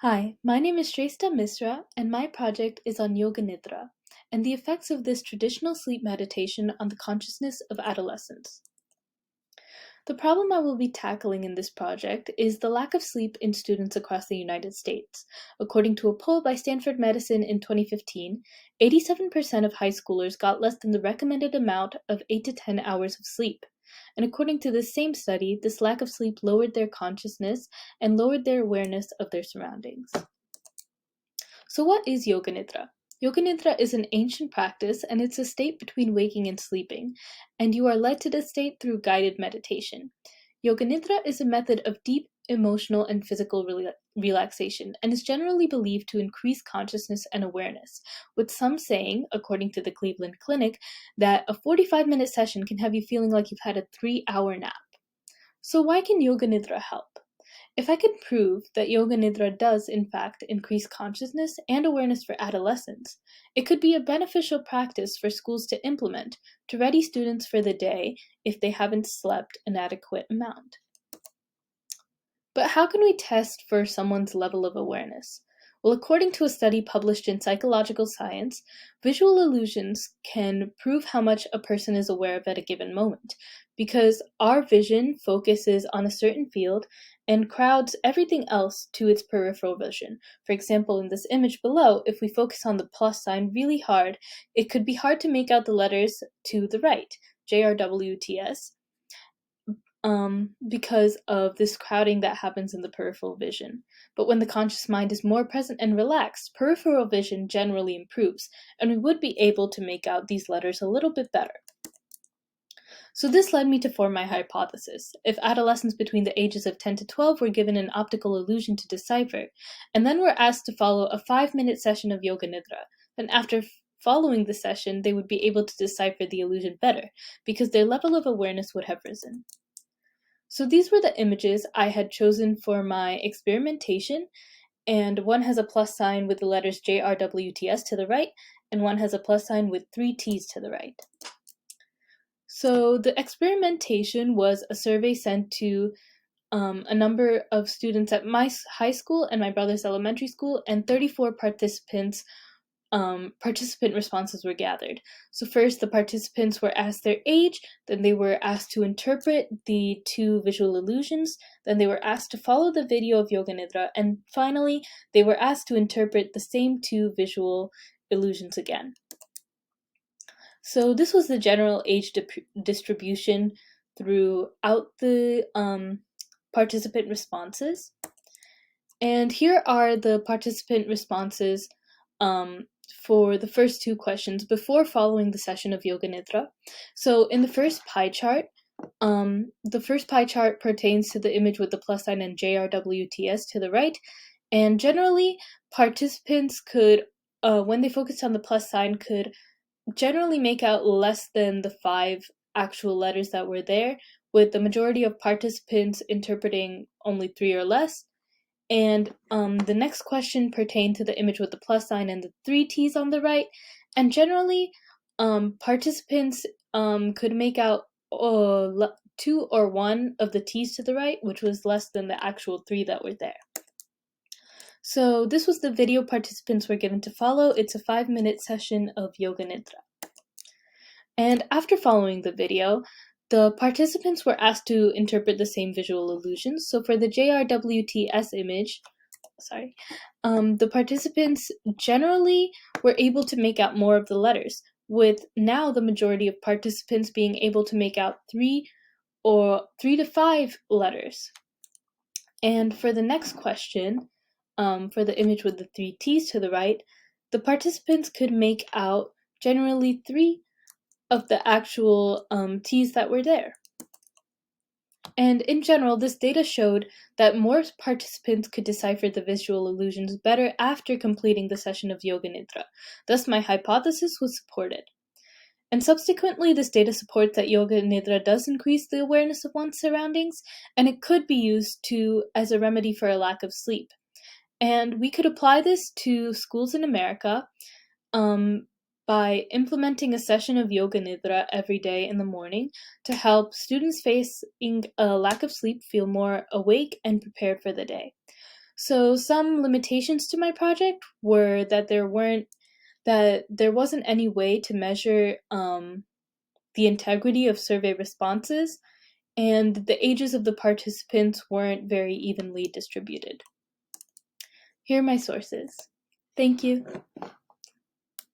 Hi, my name is Shrestha Misra, and my project is on Yoga Nidra and the effects of this traditional sleep meditation on the consciousness of adolescents. The problem I will be tackling in this project is the lack of sleep in students across the United States. According to a poll by Stanford Medicine in 2015, 87% of high schoolers got less than the recommended amount of 8 to 10 hours of sleep. And according to this same study, this lack of sleep lowered their consciousness and lowered their awareness of their surroundings. So, what is Yoga Nidra? Yoga Nidra is an ancient practice and it's a state between waking and sleeping, and you are led to this state through guided meditation. Yoga Nidra is a method of deep emotional and physical relaxation and is generally believed to increase consciousness and awareness, with some saying, according to the Cleveland Clinic, that a 45-minute session can have you feeling like you've had a 3-hour nap. So, why can Yoga Nidra help? If I could prove that Yoga Nidra does, in fact, increase consciousness and awareness for adolescents, it could be a beneficial practice for schools to implement to ready students for the day if they haven't slept an adequate amount. But how can we test for someone's level of awareness? Well, according to a study published in Psychological Science, visual illusions can prove how much a person is aware of at a given moment, because our vision focuses on a certain field and crowds everything else to its peripheral vision. For example, in this image below, if we focus on the plus sign really hard, it could be hard to make out the letters to the right, JRWTS, because of this crowding that happens in the peripheral vision. But when the conscious mind is more present and relaxed, peripheral vision generally improves, and we would be able to make out these letters a little bit better. So this led me to form my hypothesis. If adolescents between the ages of 10 to 12 were given an optical illusion to decipher, and then were asked to follow a 5-minute session of Yoga Nidra, then after following the session, they would be able to decipher the illusion better, because their level of awareness would have risen. So these were the images I had chosen for my experimentation, and one has a plus sign with the letters JRWTS to the right, and one has a plus sign with 3 T's to the right. So the experimentation was a survey sent to a number of students at my high school and my brother's elementary school, and 34 participant responses were gathered. So first, the participants were asked their age, then they were asked to interpret the 2 visual illusions, then they were asked to follow the video of Yoga Nidra, and finally, they were asked to interpret the same 2 visual illusions again. So this was the general age distribution throughout the participant responses. And here are the participant responses for the first 2 questions before following the session of Yoga Nidra. So in the first pie chart pertains to the image with the plus sign and JRWTS to the right, and generally participants could, when they focused on the plus sign, could generally make out less than the 5 actual letters that were there, with the majority of participants interpreting only 3 or less. And the next question pertained to the image with the plus sign and the 3 T's on the right. And generally, participants could make out 2 or 1 of the T's to the right, which was less than the actual 3 that were there. So this was the video participants were given to follow. It's a 5-minute session of Yoga Nidra. And after following the video, the participants were asked to interpret the same visual illusions. So for the JRWTS image, the participants generally were able to make out more of the letters, with now the majority of participants being able to make out 3 to 5 letters. And for the next question, for the image with the 3 T's to the right, the participants could make out generally 3 of the actual T's that were there. And in general, this data showed that more participants could decipher the visual illusions better after completing the session of Yoga Nidra. Thus, my hypothesis was supported. And subsequently, this data supports that Yoga Nidra does increase the awareness of one's surroundings, and it could be used as a remedy for a lack of sleep. And we could apply this to schools in America by implementing a session of Yoga Nidra every day in the morning to help students facing a lack of sleep feel more awake and prepared for the day. So some limitations to my project were that there wasn't any way to measure the integrity of survey responses, and the ages of the participants weren't very evenly distributed. Here are my sources. Thank you.